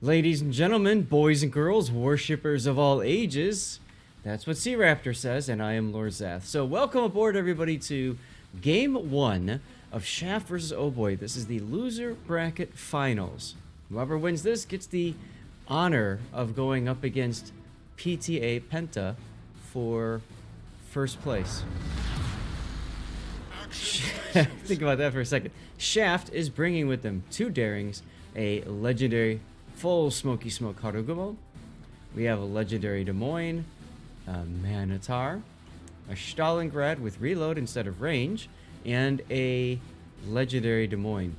Ladies and gentlemen, boys and girls, worshippers of all ages, that's what Sea Raptor says, and I am Lord Zath. So welcome aboard, everybody, to Game 1 of Shaft vs. OHBOY. This is the loser bracket finals. Whoever wins this gets the honor of going up against PTA Penta for first place. Think about that for a second. Shaft is bringing with them 2 Darings, a legendary full Smoky Smoke Harugumo. We have a legendary Des Moines, a Manatar, a Stalingrad with reload instead of range, and a legendary Des Moines.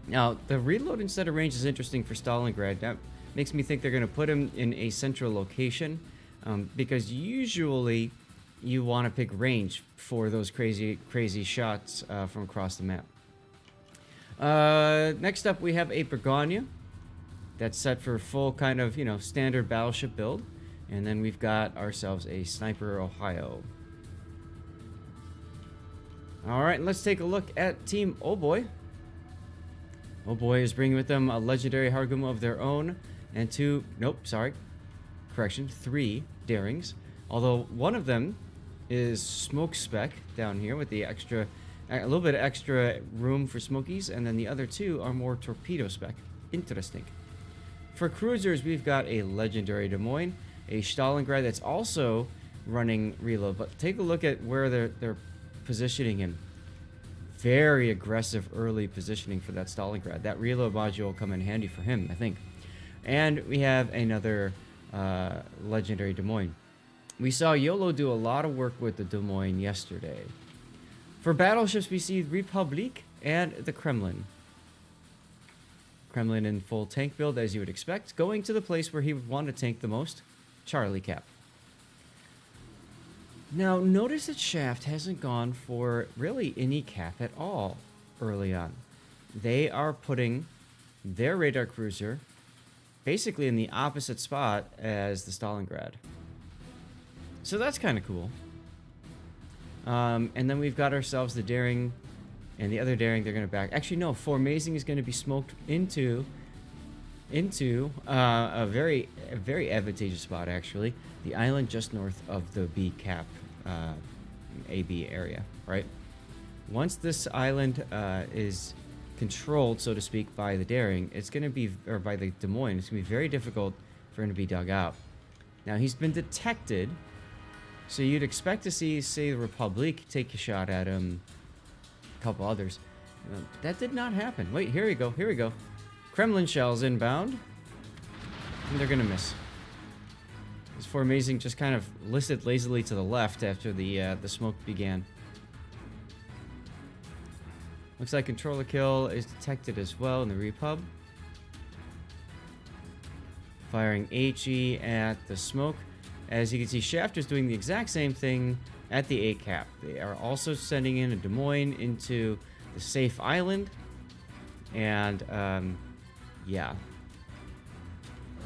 Now, the reload instead of range is interesting for Stalingrad. That makes me think they're going to put him in a central location, because usually you want to pick range for those crazy shots from across the map. Next up, we have a Begonia. That's set for full kind of, standard battleship build. And then we've got ourselves a Sniper Ohio. Alright, let's take a look at Team OHBOY. OHBOY is bringing with them a legendary Harugumo of their own. And 3 Darings. Although one of them is Smoke Spec down here with the a little bit of extra room for smokies. And then the other 2 are more Torpedo Spec. Interesting. For cruisers, we've got a legendary Des Moines, a Stalingrad that's also running reload. But take a look at where they're positioning him. Very aggressive early positioning for that Stalingrad. That reload module will come in handy for him, I think. And we have another legendary Des Moines. We saw YOLO do a lot of work with the Des Moines yesterday. For battleships, we see Republic and the Kremlin. Kremlin in full tank build, as you would expect, going to the place where he would want to tank the most, Charlie Cap. Now, notice that Shaft hasn't gone for really any cap at all early on. They are putting their radar cruiser basically in the opposite spot as the Stalingrad. So that's kind of cool. And then we've got ourselves the Daring. And the other Daring, they're going to back. Actually, no. Formazing is going to be smoked into a very advantageous spot, actually. The island just north of the B cap AB area, right? Once this island is controlled, so to speak, by the Daring, it's going to be, or by the Des Moines, it's going to be very difficult for him to be dug out. Now, he's been detected, so you'd expect to see, say, the Republic take a shot at him. Couple others. That did not happen. Wait, here we go. Kremlin shells inbound. And they're gonna miss. This Formazing just kind of listed lazily to the left after the smoke began. Looks like controller kill is detected as well in the Repub. Firing HE at the smoke. As you can see, Shaft is doing the exact same thing at the A cap. They are also sending in a Des Moines into the safe island. And, yeah.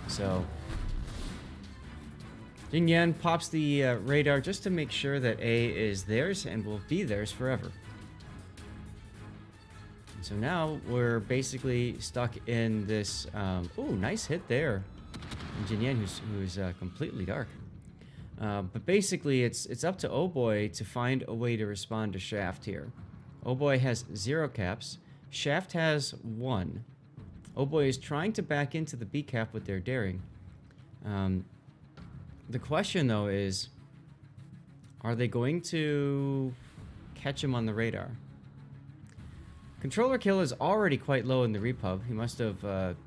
So, Jing Yan pops the radar just to make sure that A is theirs and will be theirs forever. And so now we're basically stuck in this, ooh, nice hit there. And Jing Yan, who's completely dark. But basically, it's up to OHBOY to find a way to respond to Shaft here. OHBOY has 0 caps. Shaft has 1. OHBOY is trying to back into the B cap with their Daring. The question, though, is, are they going to catch him on the radar? Controller kill is already quite low in the Repub. He must have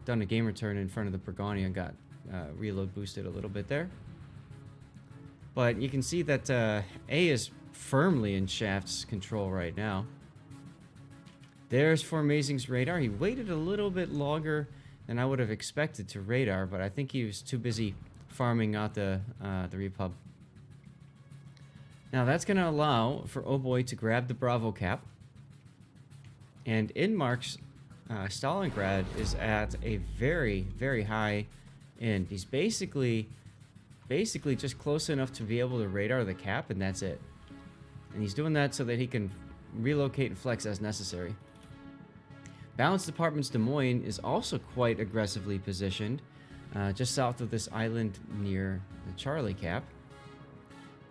done a game return in front of the Begonia and got reload boosted a little bit there. But you can see that A is firmly in Shaft's control right now. There's Formazing's radar. He waited a little bit longer than I would have expected to radar, but I think he was too busy farming out the Repub. Now that's going to allow for OHBOY to grab the Bravo cap. And in Mark's Stalingrad is at a very, very high end. He's basically just close enough to be able to radar the cap, and that's it. And he's doing that so that he can relocate and flex as necessary. Balance Department's Des Moines is also quite aggressively positioned just south of this island near the Charlie Cap.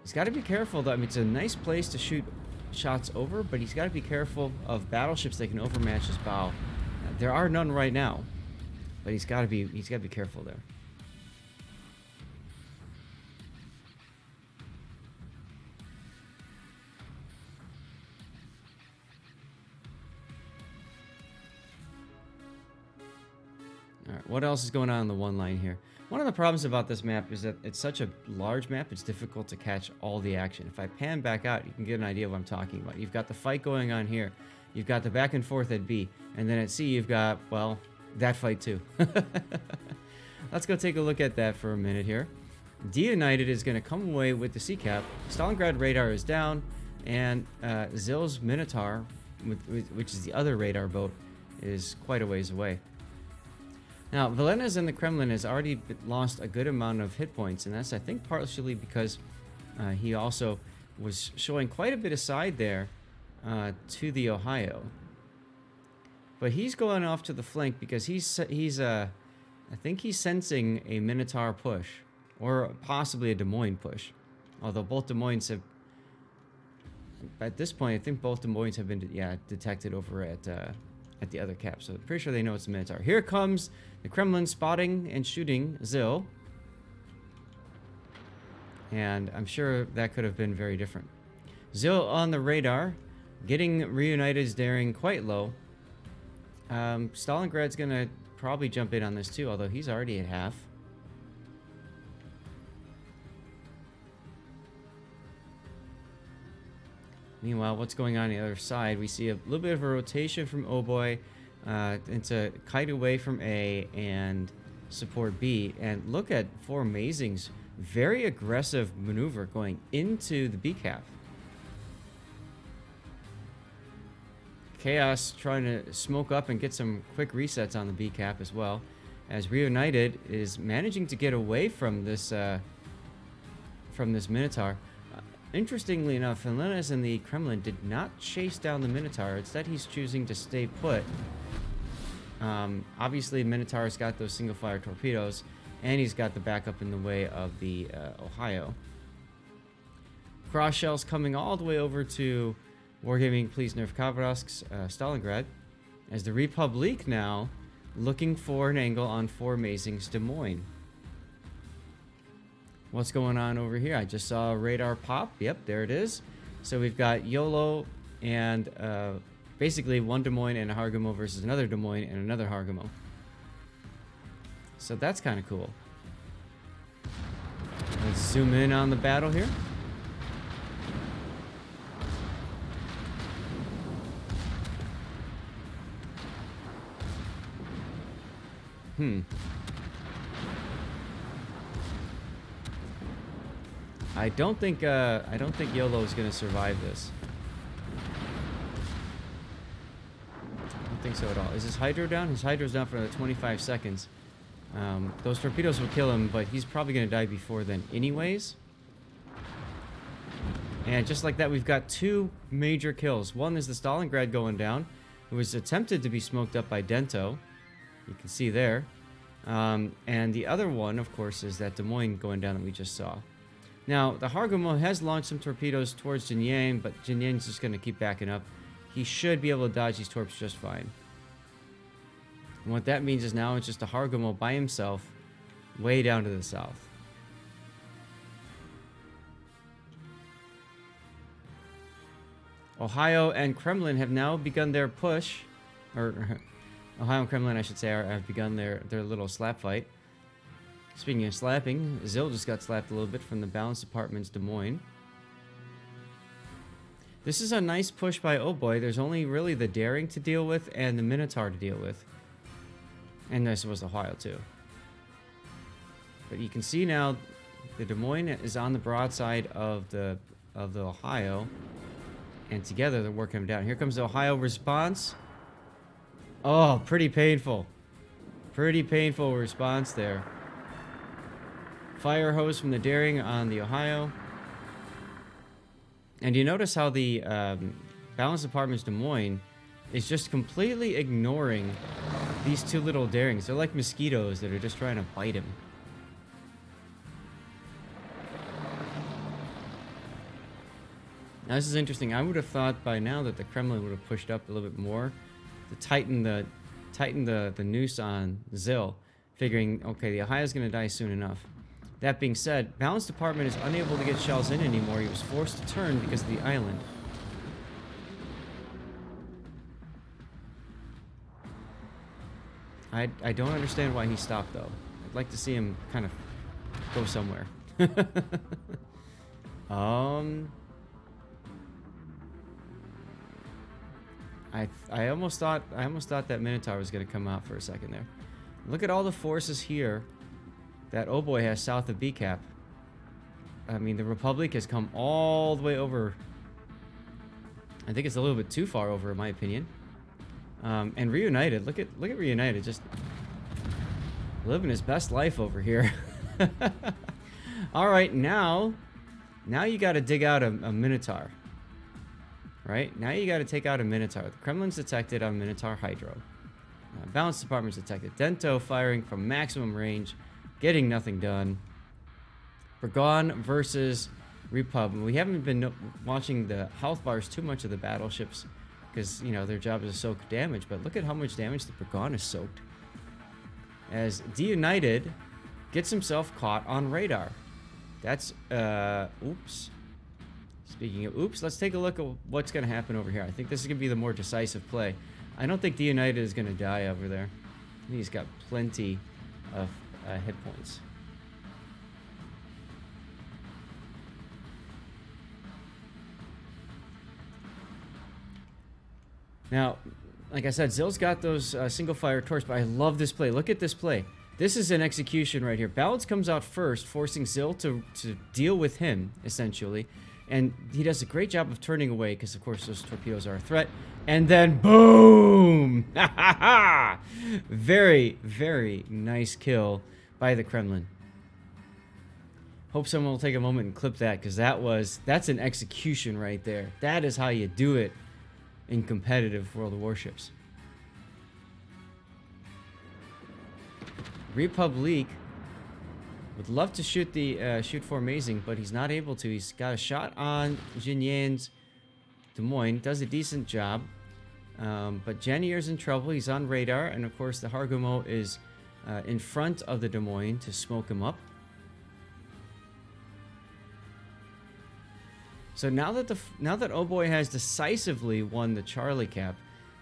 He's got to be careful, though. I mean, it's a nice place to shoot shots over, but he's got to be careful of battleships that can overmatch his bow. There are none right now, but he's got to be careful there. All right, what else is going on in the one line here? One of the problems about this map is that it's such a large map, it's difficult to catch all the action. If I pan back out, you can get an idea of what I'm talking about. You've got the fight going on here. You've got the back and forth at B. And then at C, you've got, well, that fight too. Let's go take a look at that for a minute here. D United is going to come away with the C cap. Stalingrad radar is down. And Zil's Minotaur, which is the other radar boat, is quite a ways away. Now, Velena's in the Kremlin has already lost a good amount of hit points, and that's, I think, partially because he also was showing quite a bit of side there to the Ohio. But he's going off to the flank because I think he's sensing a Minotaur push, or possibly a Des Moines push. Although both Des Moines have, at this point, I think both Des Moines have been, detected over at the other cap. So I'm pretty sure they know it's the Minotaur. Here comes the Kremlin spotting and shooting Zil. And I'm sure that could have been very different. Zil on the radar, getting Reunited's daring quite low. Stalingrad's going to probably jump in on this too, although he's already at half. Meanwhile, what's going on the other side? We see a little bit of a rotation from OHBOY into kite away from A and support B. And look at For Amazing's very aggressive maneuver going into the B cap. Chaos trying to smoke up and get some quick resets on the B cap as well, as Reunited is managing to get away from this Minotaur. Interestingly enough, Helena's in the Kremlin did not chase down the Minotaur. Instead, he's choosing to stay put. Obviously, Minotaur's got those single-fire torpedoes, and he's got the backup in the way of the Ohio. Cross shells coming all the way over to Wargaming Please Nerf Kavrovsk's Stalingrad, as the Republic now looking for an angle on For Amazing's Des Moines. What's going on over here? I just saw a radar pop. Yep, there it is. So we've got YOLO and basically one Des Moines and a Hargamo versus another Des Moines and another Hargamo. So that's kind of cool. Let's zoom in on the battle here. I don't think YOLO is going to survive this. I don't think so at all. Is his Hydro down? His Hydro's down for another 25 seconds. Those torpedoes will kill him, but he's probably going to die before then anyways. And just like that, we've got two major kills. One is the Stalingrad going down, who was attempted to be smoked up by Dento. You can see there. And the other one, of course, is that Des Moines going down that we just saw. Now, the Hargamo has launched some torpedoes towards Jinyang, but Jinyang's just going to keep backing up. He should be able to dodge these torps just fine. And what that means is now it's just a Hargamo by himself way down to the south. Ohio and Kremlin have now begun their push, or Ohio and Kremlin, I should say, have begun their little slap fight. Speaking of slapping, Zil just got slapped a little bit from the Balance Department's Des Moines. This is a nice push by OHBOY. There's only really the Daring to deal with and the Minotaur to deal with. And this was Ohio too. But you can see now the Des Moines is on the broadside of the Ohio. And together they're working him down. Here comes the Ohio response. Oh, pretty painful. Pretty painful response there. Fire hose from the Daring on the Ohio. And you notice how the Balance Department's Des Moines is just completely ignoring these two little Darings. They're like mosquitoes that are just trying to bite him. Now, this is interesting. I would have thought by now that the Kremlin would have pushed up a little bit more to tighten the noose on Zil, figuring, okay, the Ohio's going to die soon enough. That being said, Balance Department is unable to get shells in anymore. He was forced to turn because of the island. I don't understand why he stopped, though. I'd like to see him kind of go somewhere. I almost thought that Minotaur was going to come out for a second there. Look at all the forces here that OHBOY has south of B-Cap. I mean, the Republic has come all the way over. I think it's a little bit too far over, in my opinion. And Reunited, look at Reunited, just living his best life over here. All right, now you got to dig out a Minotaur. Right? Now you got to take out a Minotaur. The Kremlin's detected on Minotaur Hydro. Balance Department's detected. Dento firing from maximum range, getting nothing done. Burgon versus Repub. We haven't been watching the health bars too much of the battleships because, you know, their job is to soak damage. But look at how much damage the Burgon is soaked. As D-United gets himself caught on radar. That's, oops. Speaking of oops, let's take a look at what's going to happen over here. I think this is going to be the more decisive play. I don't think D-United is going to die over there. I think he's got plenty of hit points. Now, like I said, Zill's got those single fire torps, but I love this play. Look at this play. This is an execution right here. Balance comes out first, forcing Zill to deal with him, essentially. And he does a great job of turning away because, of course, those torpedoes are a threat. And then, boom! Very, very nice kill by the Kremlin. Hope someone will take a moment and clip that because that's an execution right there. That is how you do it in competitive World of Warships. Republic would love to shoot the shoot for Amazing, but he's not able to. He's got a shot on Jinyan's Des Moines. Does a decent job. But Janier's in trouble. He's on radar. And, of course, the Hargumo is in front of the Des Moines to smoke him up. So now that OHBOY has decisively won the Charlie Cap,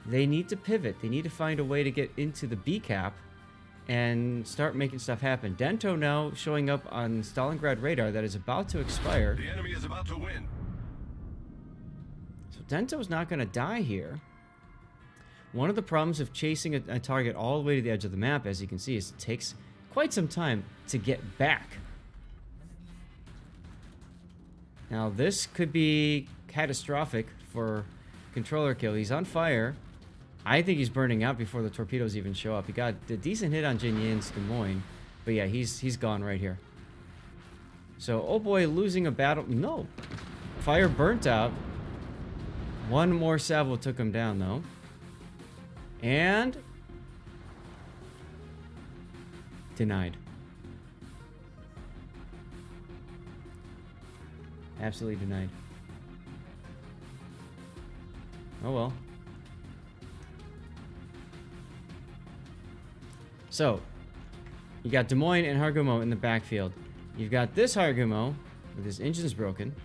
they need to pivot. They need to find a way to get into the B Cap and start making stuff happen. Dento now showing up on Stalingrad radar that is about to expire. The enemy is about to win. So Dento's not going to die here. One of the problems of chasing a target all the way to the edge of the map, as you can see, is it takes quite some time to get back. Now this could be catastrophic for controller kill. He's on fire. I think he's burning out before the torpedoes even show up. He got a decent hit on Jinyan's Des Moines, but yeah, he's gone right here. So OHBOY losing a battle. No, fire burnt out. One more salvo took him down though, and denied. Absolutely denied. Oh well. So, you got Des Moines and Hargumo in the backfield. You've got this Hargumo, with his engines broken,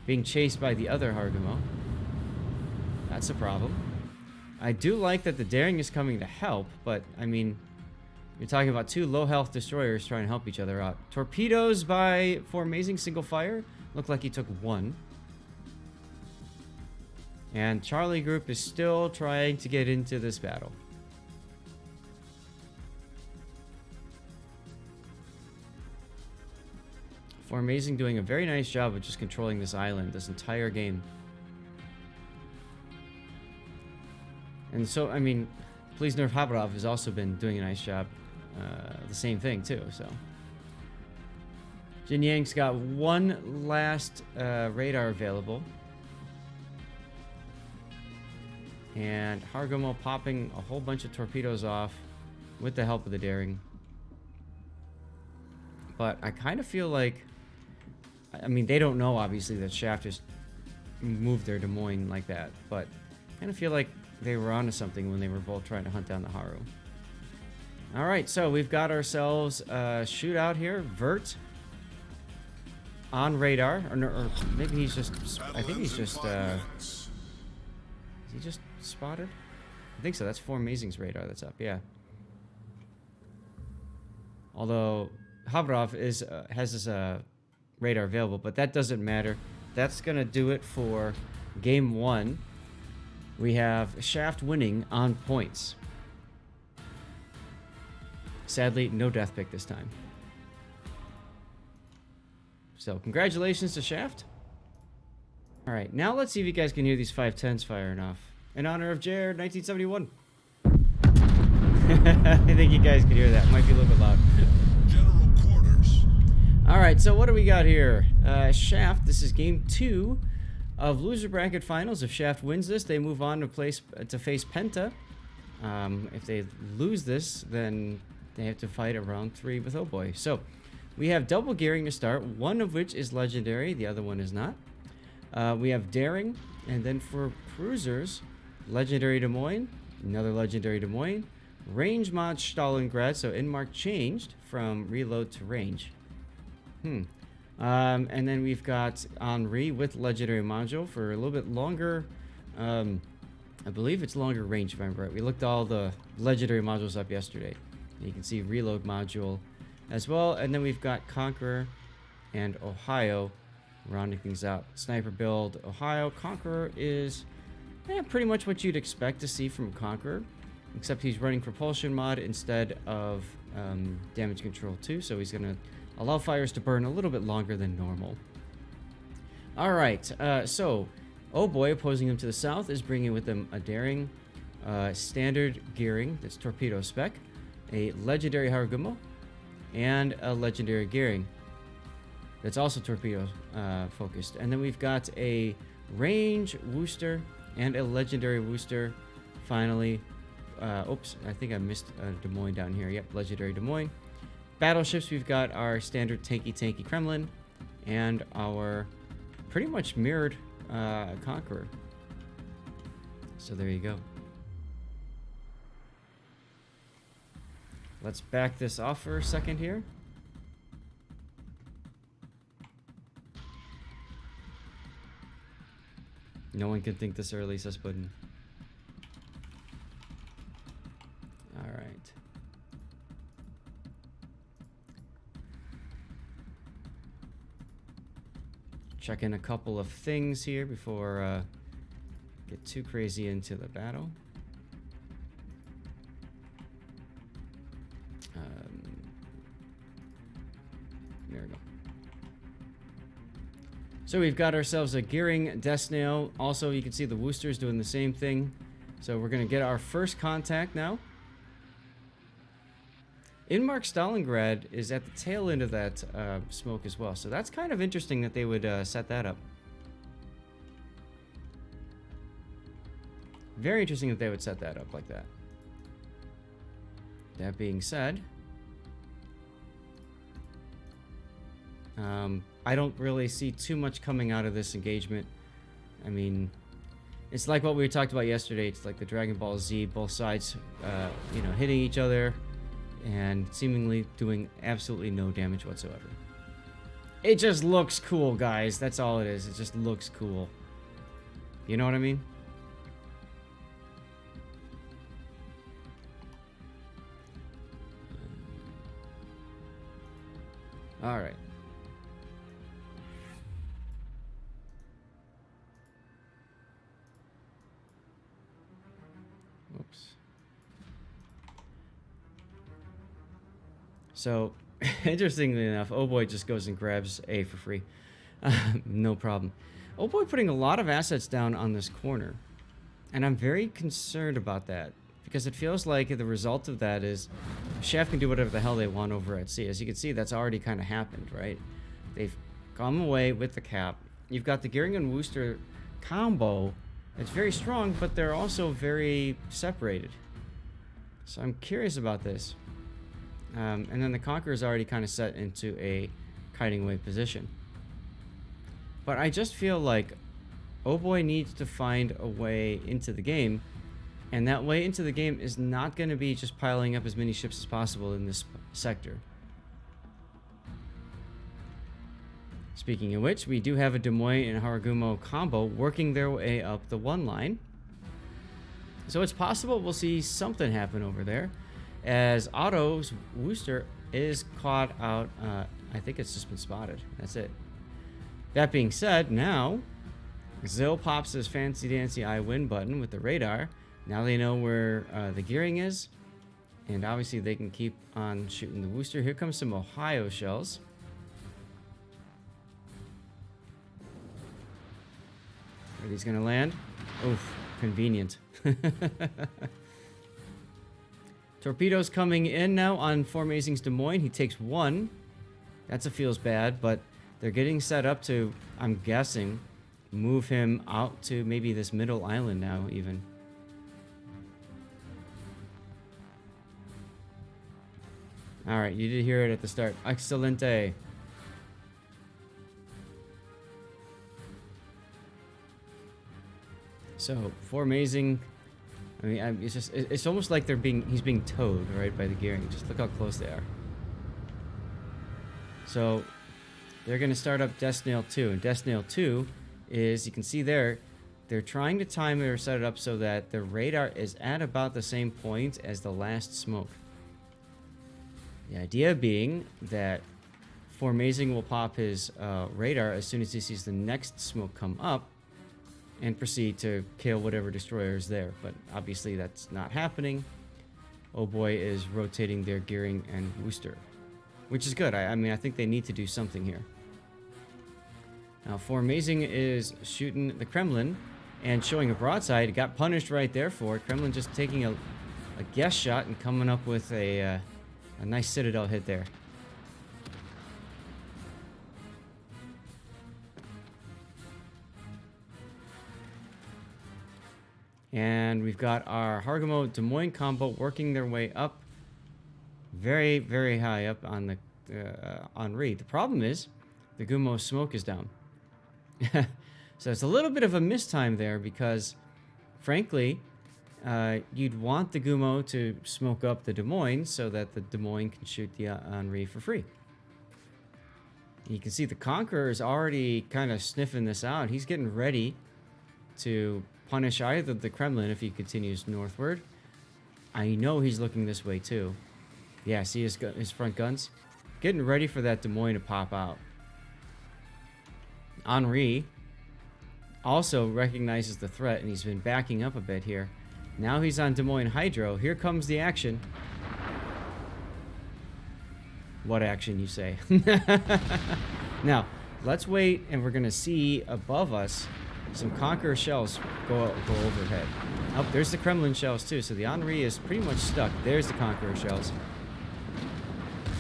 being chased by the other Hargumo. That's a problem. I do like that the Daring is coming to help, but, I mean, you're talking about two low-health destroyers trying to help each other out. Torpedoes for Amazing single fire. Looked like he took one. And Charlie Group is still trying to get into this battle. For Amazing doing a very nice job of just controlling this island this entire game. And so, I mean, Please Nerf Habarov has also been doing a nice job. The same thing, too, so. Jin Yang's got one last radar available. And Hargumo popping a whole bunch of torpedoes off with the help of the Daring. But I kind of feel like... I mean, they don't know, obviously, that Shaft just moved their Des Moines like that. But I kind of feel like they were onto something when they were both trying to hunt down the Haru. Alright, so we've got ourselves a shootout here. Vert on radar. Or maybe he's just... I think he's just... is he just spotted? I think so. That's 4 Amazing's radar that's up, yeah. Although Havrov has his radar available, but that doesn't matter. That's going to do it for game 1. We have Shaft winning on points. Sadly, no death pick this time. So, congratulations to Shaft. Alright, now let's see if you guys can hear these 510s firing off. In honor of Jared, 1971. I think you guys can hear that. Might be a little bit loud. General quarters. Alright, so what do we got here? Shaft, this is game 2 of loser bracket finals. If Shaft wins this, they move on to face Penta. If they lose this, then they have to fight a round 3 with OHBOY. So, we have double gearing to start, one of which is legendary, the other one is not. We have Daring, and then for cruisers, legendary Des Moines, another legendary Des Moines, range mod Stalingrad, so Inmark changed from reload to range. And then we've got Henri with legendary module for a little bit longer. I believe it's longer range, if I remember right. We looked all the legendary modules up yesterday. You can see reload module as well. And then we've got Conqueror and Ohio rounding things out. Sniper build, Ohio. Conqueror is pretty much what you'd expect to see from Conqueror, except he's running propulsion mod instead of damage control 2, so he's going to allow fires to burn a little bit longer than normal. Alright, so OHBOY, opposing him to the south, is bringing with him a Daring, standard gearing, that's torpedo spec, a legendary Hargumo, and a legendary gearing that's also torpedo focused. And then we've got a range Worcester and a legendary Worcester. Finally, oops, I think I missed Des Moines down here. Yep, legendary Des Moines. Battleships, we've got our standard tanky Kremlin and our pretty much mirrored Conqueror. So there you go. Let's back this off for a second here. No one can think this early, says Puddin. Alright. Check in a couple of things here before get too crazy into the battle. There we go. So we've got ourselves a gearing Desnail. Also, you can see the Worcester's doing the same thing. So we're going to get our first contact now. Inmark Stalingrad is at the tail end of that smoke as well. So that's kind of interesting that they would set that up. Very interesting that they would set that up like that. That being said, I don't really see too much coming out of this engagement. I mean, it's like what we talked about yesterday. It's like the Dragon Ball Z, both sides, you know, hitting each other and seemingly doing absolutely no damage whatsoever. It just looks cool, guys. That's all it is. It just looks cool. You know what I mean? All right. Whoops. So, interestingly enough, OHBOY just goes and grabs A for free. No problem. OHBOY putting a lot of assets down on this corner. And I'm very concerned about that. Because it feels like the result of that is Shaft can do whatever the hell they want over at sea. As you can see, that's already kind of happened, right? They've come away with the cap. You've got the Gearing and Worcester combo It's very strong, but they're also very separated. So I'm curious about this. And then the Conqueror is already kind of set into a kiting away position. But I just feel like OHBOY needs to find a way into the game. And that way into the game is not going to be just piling up as many ships as possible in this sector. Speaking of which, we do have a Des Moines and Haragumo combo working their way up the one line. So it's possible we'll see something happen over there, as Otto's Worcester is caught out. I think it's just been spotted. That's it. That being said, now Zill pops his fancy dancy I win button with the radar. Now they know where the gearing is, and obviously they can keep on shooting the Worcester. Here comes some Ohio shells. Are these gonna land? Oof, convenient. Torpedoes coming in now on Formazing's Des Moines. He takes one. That's a feels bad, but they're getting set up to, I'm guessing, move him out to maybe this middle island now even. Alright, you did hear it at the start. Excelente. So, Formazing, I mean, it's just, it's almost like he's being towed, right, by the gearing. Just look how close they are. So, they're going to start up Desnail 2. And Desnail 2 is, you can see there, they're trying to time it or set it up so that the radar is at about the same point as the last smoke. The idea being that Formazing will pop his radar as soon as he sees the next smoke come up, and proceed to kill whatever destroyer is there. But obviously that's not happening. OHBOY is rotating their gearing and Worcester, which is good. I mean, I think they need to do something here. Now, Formazing is shooting the Kremlin and showing a broadside. Got punished right there for it. Kremlin just taking a guess shot and coming up with a nice Citadel hit there. And we've got our Haragumo Des Moines combo working their way up, very, very high up on the Henri. The problem is the Gumo smoke is down. So it's a little bit of a mistime there because, frankly, you'd want the Gumo to smoke up the Des Moines so that the Des Moines can shoot the Henri for free. You can see the Conqueror is already kind of sniffing this out. He's getting ready to punish either the Kremlin if he continues northward. I know he's looking this way too. Yeah, see his front guns? Getting ready for that Des Moines to pop out. Henri also recognizes the threat and he's been backing up a bit here. Now he's on Des Moines Hydro. Here comes the action. What action, you say? Now, let's wait and we're going to see above us some Conqueror shells go overhead. Oh, there's the Kremlin shells too. So the Henri is pretty much stuck. There's the Conqueror shells.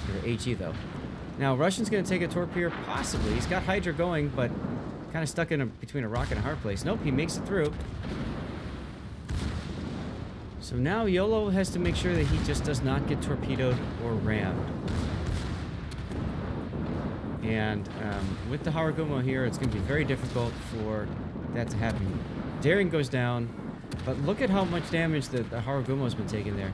They're HE though. Now Russian's going to take a torpedo, possibly. He's got Hydra going, but kind of stuck in between a rock and a hard place. Nope, he makes it through. So now YOLO has to make sure that he just does not get torpedoed or rammed. And with the Haragumo here, it's going to be very difficult for that to happen. Daring goes down, but look at how much damage the Haragumo's been taking there.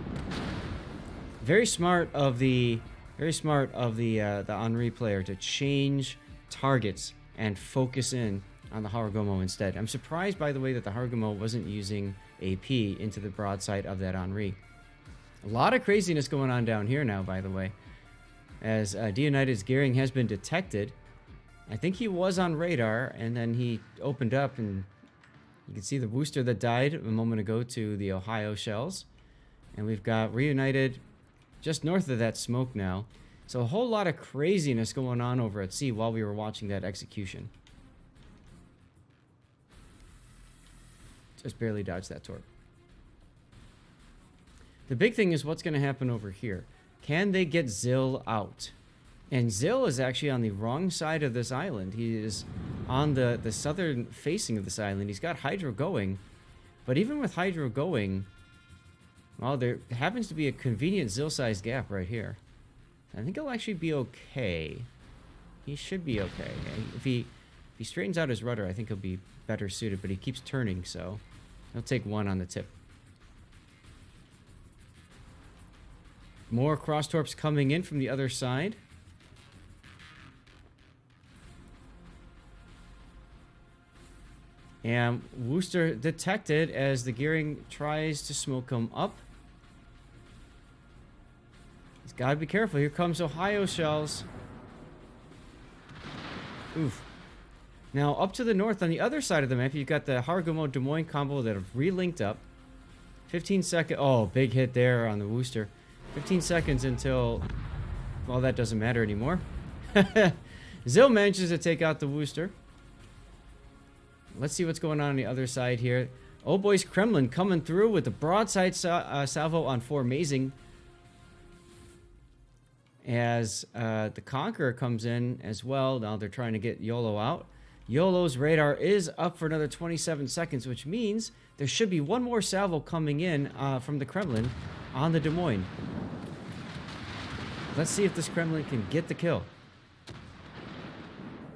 Very smart of the Henri player to change targets and focus in on the Haragumo instead. I'm surprised, by the way, that the Haragumo wasn't using AP into the broadside of that Henri. A lot of craziness going on down here now, by the way, as D-United's gearing has been detected. I think he was on radar, and then he opened up, and you can see the Worcester that died a moment ago to the Ohio shells. And we've got Reunited just north of that smoke now. So a whole lot of craziness going on over at sea while we were watching that execution. Just barely dodged that torp. The big thing is what's going to happen over here. Can they get Zill out? And Zill is actually on the wrong side of this island. He is on the southern facing of this island. He's got Hydro going, But even with Hydro going, well, there happens to be a convenient Zill-sized gap right here. I think he'll actually be okay. He should be okay. If he straightens out his rudder, I think he'll be better suited, but he keeps turning, so he'll take 1 on the tip. More cross torps coming in from the other side. And Worcester detected as the gearing tries to smoke him up. He's got to be careful. Here comes Ohio shells. Oof. Now, up to the north, on the other side of the map, you've got the Hargumo-Des Moines combo that have re-linked up. 15 seconds. Oh, big hit there on the Worcester. 15 seconds until... Well, that doesn't matter anymore. Zill manages to take out the Worcester. Let's see what's going on the other side here. Oh boy's Kremlin coming through with the broadside salvo on 4 Amazing. As the Conqueror comes in as well. Now they're trying to get YOLO out. YOLO's radar is up for another 27 seconds, which means there should be 1 more salvo coming in from the Kremlin on the Des Moines. Let's see if this Kremlin can get the kill.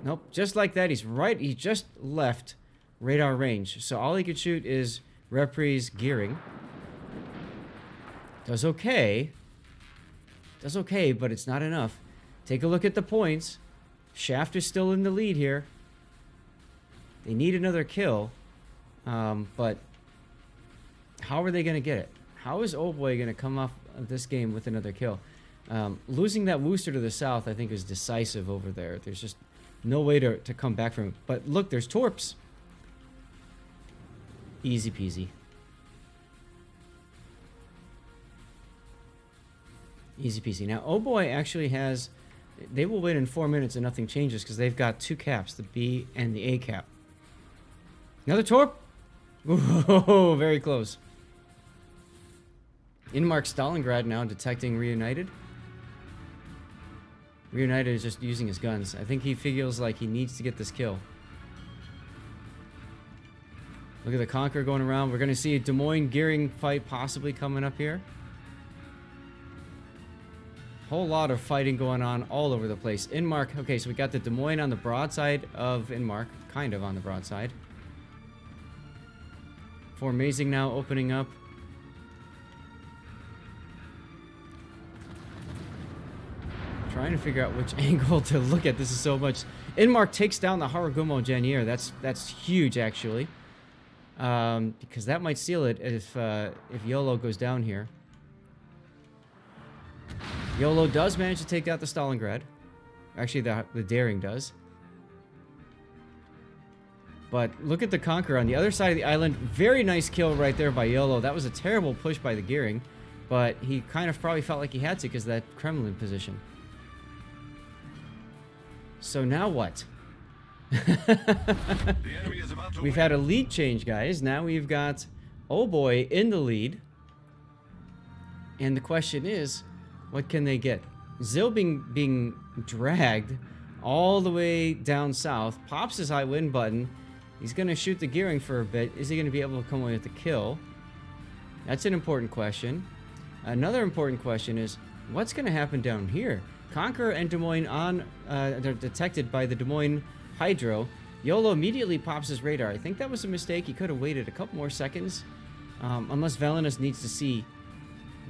Nope, just like that, he just left radar range. So all he could shoot is Reprise gearing. Does okay. Does okay, but it's not enough. Take a look at the points. Shaft is still in the lead here. They need another kill. But how are they going to get it? How is OHBOY going to come off of this game with another kill? Losing that Worcester to the south, I think, is decisive over there. There's just no way to come back from it. But look, there's torps. Easy peasy. Easy peasy. Now, OHBOY actually has... They will win in 4 minutes and nothing changes because they've got 2 caps, the B and the A cap. Another torp? Whoa, very close. Inmark Stalingrad now detecting Reunited. Reunited is just using his guns. I think he feels like he needs to get this kill. Look at the Conqueror going around. We're going to see a Des Moines gearing fight possibly coming up here. Whole lot of fighting going on all over the place. Inmark, okay, so we got the Des Moines on the broadside of Inmark. Kind of on the broadside. For Amazing now opening up. Trying to figure out which angle to look at. This is so much. Inmark takes down the Haragumo Janier. That's huge, actually. Because that might seal it if YOLO goes down here. YOLO does manage to take out the Stalingrad. Actually, the Daring does. But look at the Conqueror on the other side of the island. Very nice kill right there by YOLO. That was a terrible push by the gearing. But he kind of probably felt like he had to because of that Kremlin position. So now what? We've had a lead change, guys. Now we've got OHBOY in the lead. And the question is, what can they get? Zill being dragged all the way down south. Pops his high win button. He's going to shoot the gearing for a bit. Is he going to be able to come away with the kill? That's an important question. Another important question is, what's going to happen down here? Conqueror and Des Moines they're detected by the Des Moines Hydro. YOLO immediately pops his radar. I think that was a mistake. He could have waited a couple more seconds. Unless Valinus needs to see.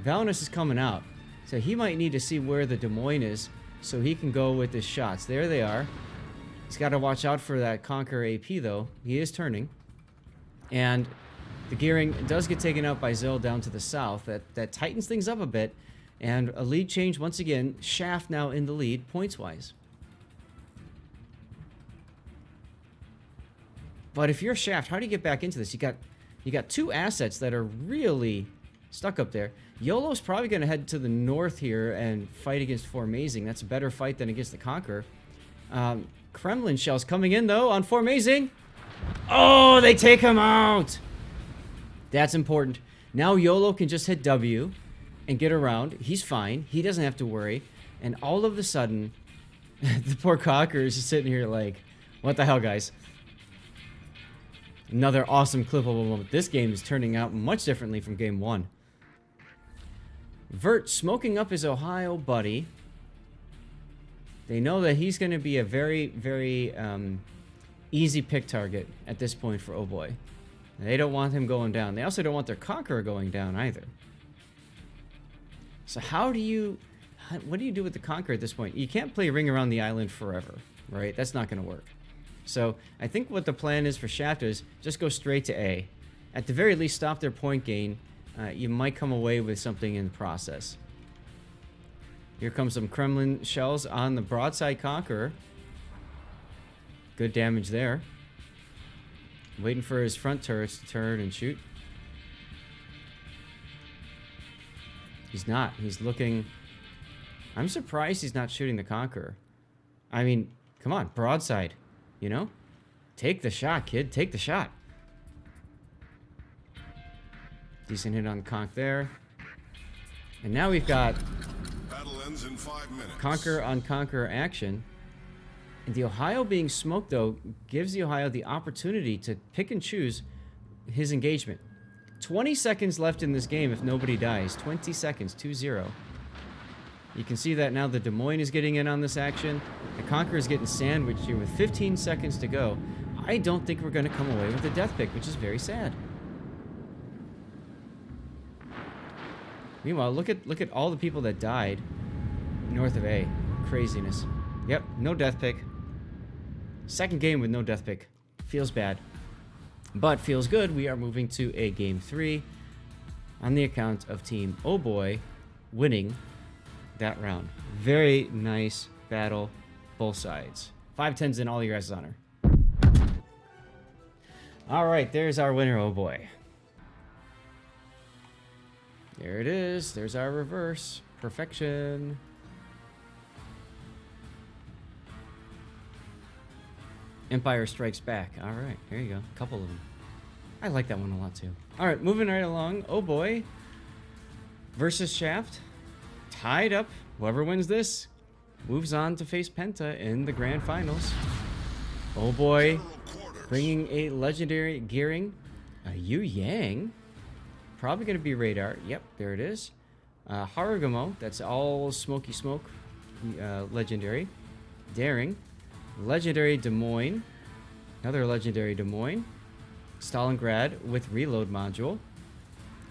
Valinus is coming out. So he might need to see where the Des Moines is so he can go with his shots. There they are. He's got to watch out for that Conqueror AP, though. He is turning. And the gearing does get taken out by Zill down to the south. That tightens things up a bit. And a lead change once again. Shaft now in the lead, points-wise. But if you're Shaft, how do you get back into this? You got 2 assets that are really stuck up there. YOLO's probably going to head to the north here and fight against Formazing. That's a better fight than against the Conqueror. Kremlin shells coming in, though, on Formazing. Oh, they take him out! That's important. Now YOLO can just hit W and get around. He's fine. He doesn't have to worry. And all of a sudden, the poor Conqueror is just sitting here like, what the hell, guys? Another awesome clippable moment. This game is turning out much differently from game 1. Vert smoking up his Ohio buddy. They know that he's going to be a very, very easy pick target at this point for OHBOY. They don't want him going down. They also don't want their Conqueror going down either. So what do you do with the Conqueror at this point? You can't play Ring Around the Island forever, right? That's not going to work. So I think what the plan is for Shaft is just go straight to A. At the very least, stop their point gain. You might come away with something in the process. Here comes some Kremlin shells on the broadside Conqueror. Good damage there. Waiting for his front turrets to turn and shoot. He's not. He's looking... I'm surprised he's not shooting the Conqueror. I mean, come on, broadside. You know? Take the shot, kid. Take the shot. Decent hit on Conk there. And now we've got Battle ends in 5 minutes. Conqueror on Conqueror action. And the Ohio being smoked, though, gives the Ohio the opportunity to pick and choose his engagement. 20 seconds left in this game if nobody dies. 20 seconds, 2-0. You can see that now the Des Moines is getting in on this action. The Conqueror is getting sandwiched here with 15 seconds to go. I don't think we're going to come away with a death pick, which is very sad. Meanwhile, look at all the people that died north of A. Craziness. Yep, no death pick. Second game with no death pick. Feels bad. But feels good. We are moving to a game 3 on the account of Team OHBOY winning that round. Very nice battle, both sides. 5-10s in all your guys' honor. All right, there's our winner, OHBOY. There it is. There's our reverse. Perfection. Empire Strikes Back. All right, there you go. A couple of them. I like that one a lot too. All right, moving right along. OHBOY versus Shaft. Tied up. Whoever wins this moves on to face Penta in the grand finals. OHBOY bringing a legendary gearing. A Yu Yang. Probably going to be radar. Yep, there it is. Harugumo. That's all smoky smoke. Legendary. Daring. Legendary Des Moines. Another legendary Des Moines. Stalingrad with reload module.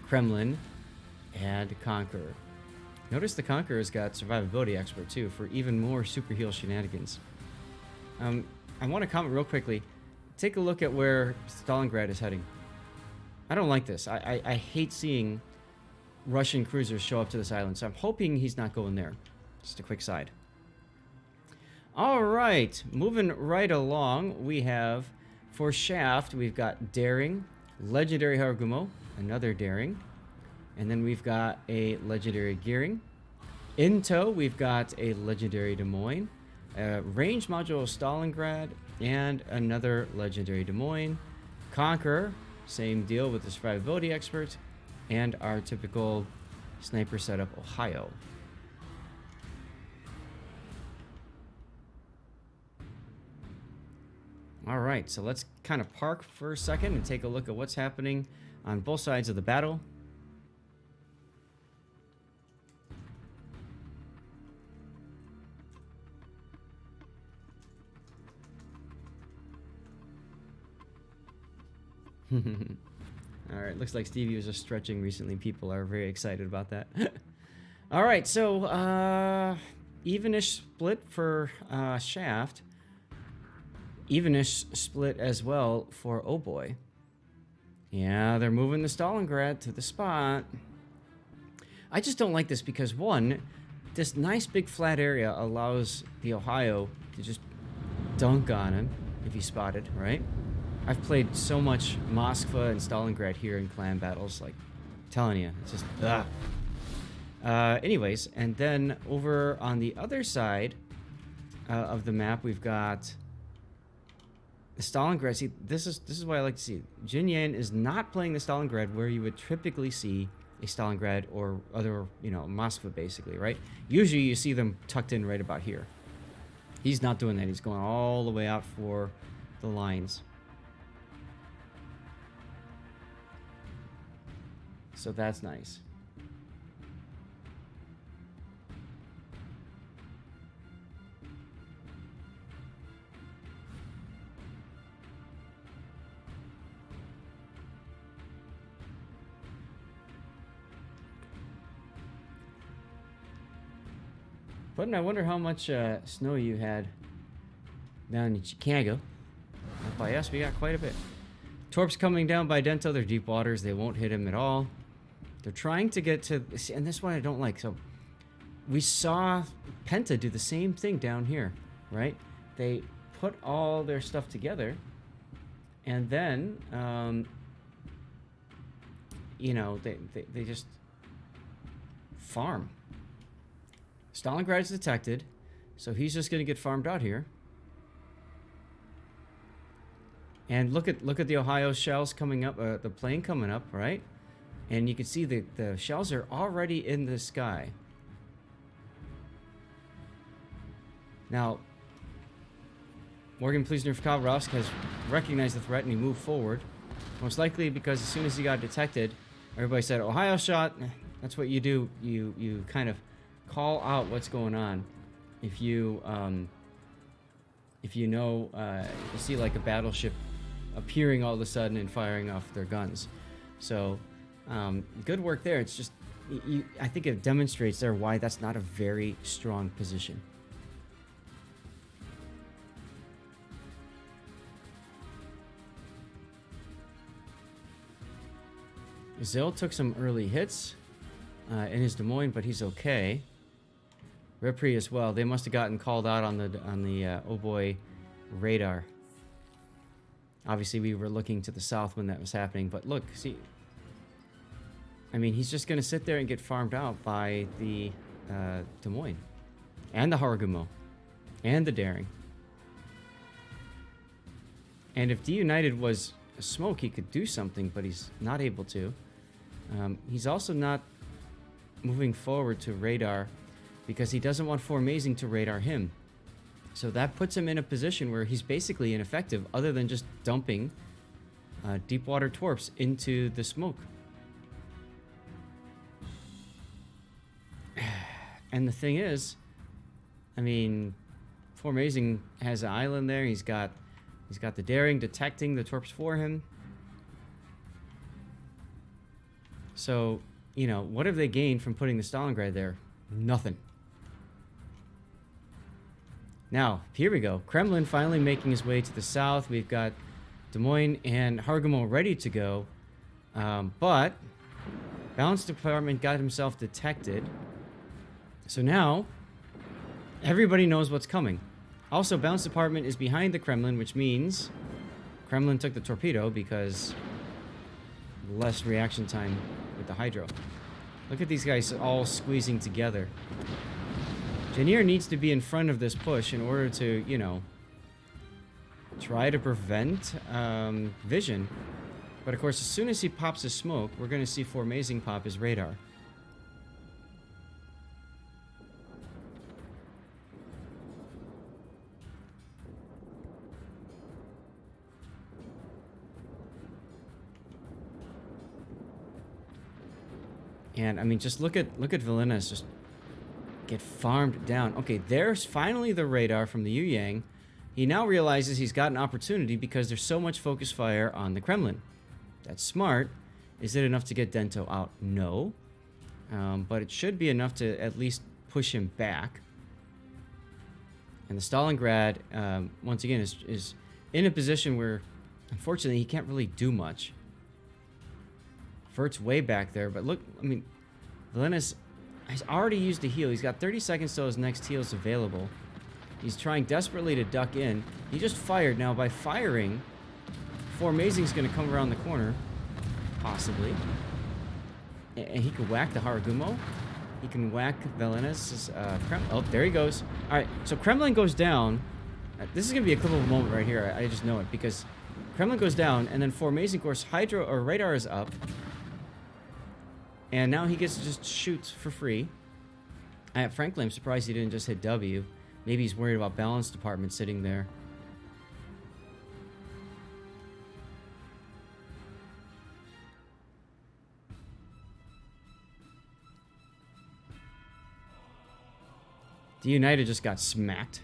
Kremlin. And Conqueror. Notice the Conqueror's got survivability expert too for even more super heal shenanigans. I want to comment real quickly. Take a look at where Stalingrad is heading. I don't like this. I hate seeing Russian cruisers show up to this island, so I'm hoping he's not going there. Just a quick side. All right, moving right along, we have, for Shaft, we've got Daring, Legendary Harugumo, another Daring, and then we've got a Legendary Gearing. In tow, we've got a Legendary Des Moines, a Range Module Stalingrad, and another Legendary Des Moines. Conqueror, same deal with the survivability expert, and our typical sniper setup, Ohio. All right, so let's kind of park for a second and take a look at what's happening on both sides of the battle. All right, looks like Stevie was just stretching recently. People are very excited about that. All right, so evenish split for Shaft. Evenish split as well for OHBOY. Yeah, they're moving the Stalingrad to the spot. I just don't like this because, one, this nice big flat area allows the Ohio to just dunk on him if he's spotted, right? I've played so much Moskva and Stalingrad here in clan battles, like, I'm telling you, it's just, ugh. Anyways, and then over on the other side of the map, we've got the Stalingrad. See, this is what I like to see. Jin Yan is not playing the Stalingrad where you would typically see a Stalingrad or other, Moskva, basically, right? Usually you see them tucked in right about here. He's not doing that. He's going all the way out for the lines. So that's nice. But I wonder how much snow you had down in Chicago. By us, we got quite a bit. Torps coming down by Dento. They're deep waters. They won't hit him at all. They're trying to get to... And this one I don't like. So we saw Penta do the same thing down here, right? They put all their stuff together. And then, you know, they just farm. Stalingrad's detected, so he's just going to get farmed out here. And look at the Ohio shells coming up, the plane coming up, right? And you can see the shells are already in the sky. Now, Morgan Pleasner-Khabarovsk has recognized the threat and he moved forward. Most likely because as soon as he got detected, everybody said, Ohio shot. That's what you do. You kind of call out what's going on. If you know, you see like a battleship appearing all of a sudden and firing off their guns. So, good work there. It's just, I think it demonstrates there why that's not a very strong position. Zill took some early hits in his Des Moines, but he's okay. Repri as well. They must have gotten called out on the OHBOY radar. Obviously, we were looking to the south when that was happening, but look, see. I mean, he's just going to sit there and get farmed out by the Des Moines and the Harugumo and the Daring. And if D United was a smoke, he could do something, but he's not able to. He's also not moving forward to radar because he doesn't want Formazing to radar him. So that puts him in a position where he's basically ineffective other than just dumping deep water torps into the smoke. And the thing is, I mean, Formazing has an island there. He's got the Daring detecting the torps for him. So, you know, what have they gained from putting the Stalingrad there? Nothing. Now, here we go. Kremlin finally making his way to the south. We've got Des Moines and Harugumo ready to go. But Balance Department got himself detected. So now, everybody knows what's coming. Also, Balance Department is behind the Kremlin, which means Kremlin took the torpedo because less reaction time with the Hydro. Look at these guys all squeezing together. Janier needs to be in front of this push in order to, you know, try to prevent vision. But of course, as soon as he pops his smoke, we're going to see Formazing pop his radar. And I mean, just look at Valinas just get farmed down. Okay, there's finally the radar from the Yu Yang. He now realizes he's got an opportunity because there's so much focus fire on the Kremlin. That's smart. Is it enough to get Dento out? No. But it should be enough to at least push him back. And the Stalingrad, once again, is in a position where, unfortunately, he can't really do much. Vert's way back there, but look, I mean, Valinas has already used a heal. He's got 30 seconds till his next heal is available. He's trying desperately to duck in. He just fired. Now, by firing, Formazing's going to come around the corner, possibly. And he can whack the Harugumo. He can whack Valinas' Kremlin. Oh, there he goes. All right, so Kremlin goes down. This is going to be a clippable moment right here. I just know it, because Kremlin goes down, and then Formazing, of course, Hydro or radar is up. And now he gets to just shoot for free. Frankly, I'm surprised he didn't just hit W. Maybe he's worried about Balance Department sitting there. The United just got smacked.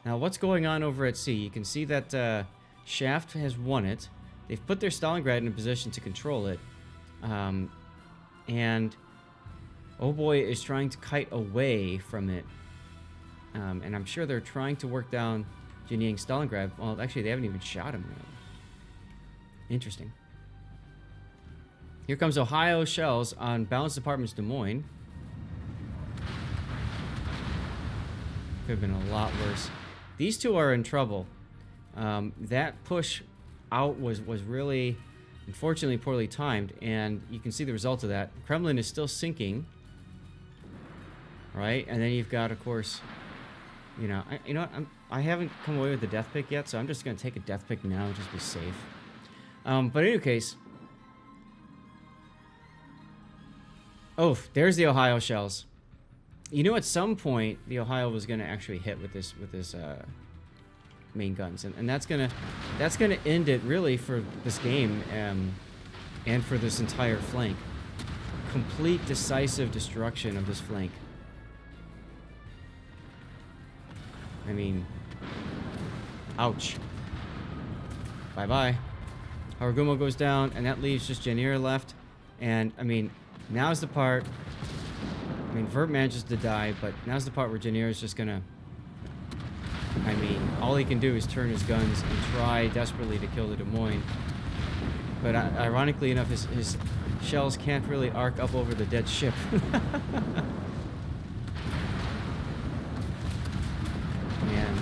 Now, what's going on over at sea? You can see that Shaft has won it. They've put their Stalingrad in a position to control it. And OHBOY is trying to kite away from it. And I'm sure they're trying to work down Jinyang's Stalingrad. Well, actually, they haven't even shot him yet. Interesting. Here comes Ohio shells on Balance Department's Des Moines. Could have been a lot worse. These two are in trouble. That push out was really, unfortunately, poorly timed, and you can see the result of that. Kremlin is still sinking, right? And then you've got, of course, you know what? I haven't come away with the death pick yet, so I'm just gonna take a death pick now, just be safe. But in any case, oh, there's the Ohio shells. You know, at some point, the Ohio was going to actually hit with this main guns, and that's gonna end it really for this game, and for this entire flank. Complete decisive destruction of this flank. I mean, ouch. Bye bye. Haragumo goes down, and that leaves just Janir left, and I mean, now's the part. I mean, Vert manages to die, but now's the part where Janir is just gonna... I mean, all he can do is turn his guns and try desperately to kill the Des Moines. But ironically enough, his shells can't really arc up over the dead ship. And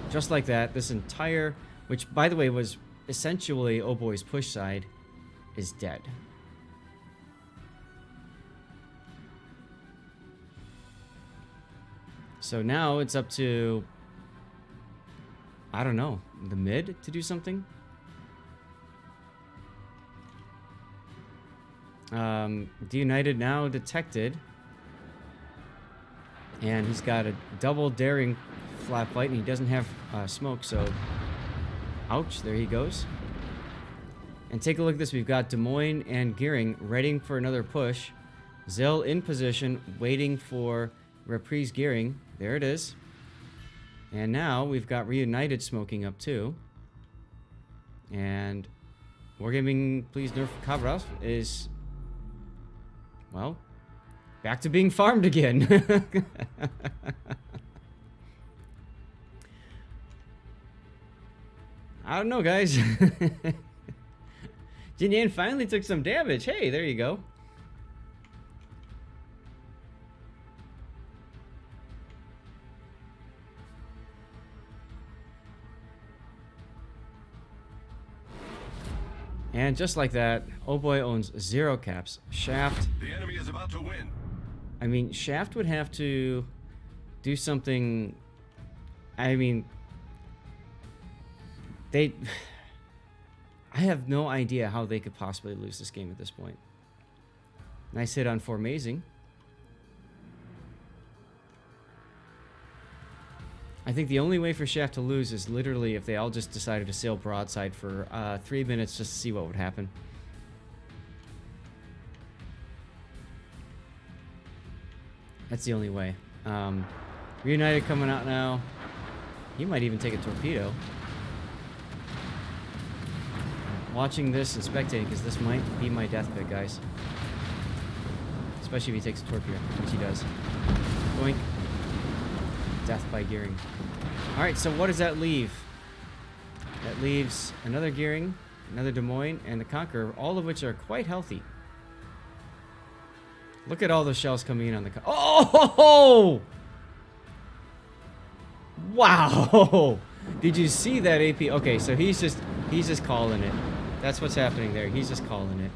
just like that, this entire... Which, by the way, was essentially OHBOY's push side, is dead. So now it's up to, I don't know, the mid to do something? D-United now detected. And he's got a double daring flap fight, and he doesn't have smoke, so... Ouch, there he goes. And take a look at this. We've got Des Moines and Gearing readying for another push. Zell in position, waiting for Reprise Gearing. There it is. And now we've got Reunited smoking up too. And Wargaming, please nerf Kavras is, well, back to being farmed again. I don't know, guys. Jinyan finally took some damage. Hey, there you go. And just like that, OHBOY owns 0 caps. Shaft. The enemy is about to win. I mean, Shaft would have to do something. I mean, I have no idea how they could possibly lose this game at this point. Nice hit on Formazing. I think the only way for Shaft to lose is literally if they all just decided to sail broadside for 3 minutes just to see what would happen. That's the only way. Reunited coming out now. He might even take a torpedo. Watching this and spectating, because this might be my death pick, guys. Especially if he takes a torpedo, which he does. Boink. Death by Gearing. Alright, so what does that leave? That leaves another Gearing, another Des Moines, and the Conqueror, all of which are quite healthy. Look at all the shells coming in on the... Oh! Wow! Did you see that AP? Okay, so he's just calling it. That's what's happening there. He's just calling it.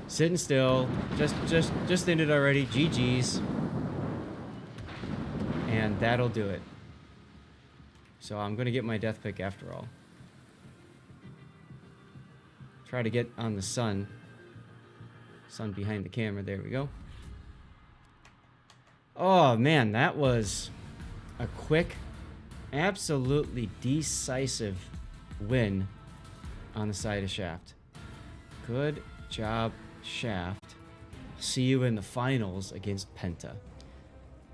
Sitting still. Just ended already. GG's. And that'll do it. So I'm going to get my death pick after all. Try to get on the sun. Sun behind the camera. There we go. Oh, man. That was a quick, absolutely decisive win on the side of Shaft. Good job, Shaft. See you in the finals against Penta.